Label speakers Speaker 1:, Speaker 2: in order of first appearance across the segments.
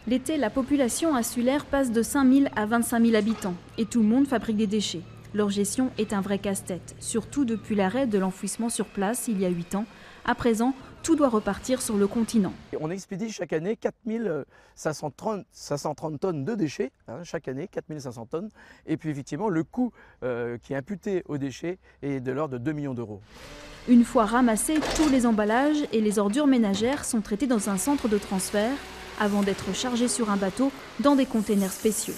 Speaker 1: L'été, la population insulaire passe de 5 000 à 25 000 habitants et tout le monde fabrique des déchets. Leur gestion est un vrai casse-tête, surtout depuis l'arrêt de l'enfouissement sur place il y a 8 ans. À présent, tout doit repartir sur le continent.
Speaker 2: On expédie chaque année 4530 tonnes de déchets, chaque année 4500 tonnes. Et puis effectivement, le coût qui est imputé aux déchets est de l'ordre de 2 millions d'euros.
Speaker 1: Une fois ramassés, tous les emballages et les ordures ménagères sont traités dans un centre de transfert avant d'être chargés sur un bateau dans des containers spéciaux.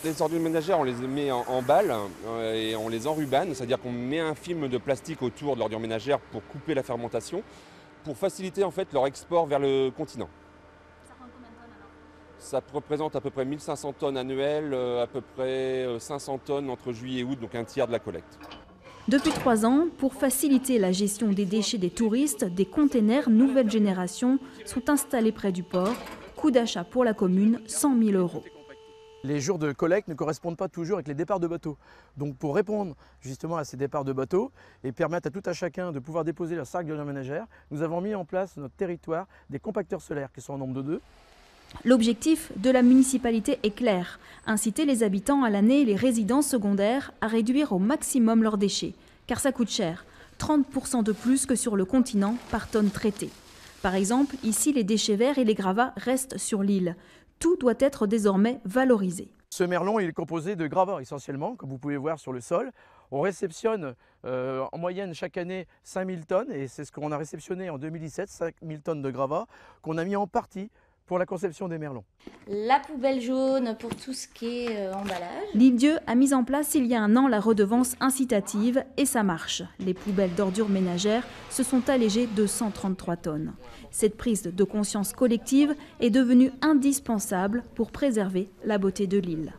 Speaker 3: Les ordures ménagères, on les met en balles et on les enrubane, c'est-à-dire qu'on met un film de plastique autour de l'ordure ménagère pour couper la fermentation, pour faciliter en fait leur export vers le continent.
Speaker 1: Ça prend combien de tonnes alors ?
Speaker 3: Ça représente à peu près 1500 tonnes annuelles, à peu près 500 tonnes entre juillet et août, donc un tiers de la collecte.
Speaker 1: Depuis 3 ans, pour faciliter la gestion des déchets des touristes, des containers nouvelle génération sont installés près du port. Coût d'achat pour la commune, 100 000 €.
Speaker 2: Les jours de collecte ne correspondent pas toujours avec les départs de bateaux. Donc pour répondre justement à ces départs de bateaux et permettre à tout à chacun de pouvoir déposer leur sac d'ordures ménagères, nous avons mis en place sur notre territoire des compacteurs solaires qui sont en nombre de 2.
Speaker 1: L'objectif de la municipalité est clair, inciter les habitants à l'année et les résidents secondaires à réduire au maximum leurs déchets, car ça coûte cher, 30% de plus que sur le continent par tonne traitée. Par exemple, ici les déchets verts et les gravats restent sur l'île. Tout doit être désormais valorisé.
Speaker 2: Ce merlon il est composé de gravats essentiellement, comme vous pouvez voir sur le sol. On réceptionne en moyenne chaque année 5000 tonnes et c'est ce qu'on a réceptionné en 2017, 5000 tonnes de gravats qu'on a mis en partie pour la conception des merlons.
Speaker 4: La poubelle jaune pour tout ce qui est emballage.
Speaker 1: L'Île-Dieu a mis en place il y a un an la redevance incitative et ça marche. Les poubelles d'ordures ménagères se sont allégées de 133 tonnes. Cette prise de conscience collective est devenue indispensable pour préserver la beauté de l'île.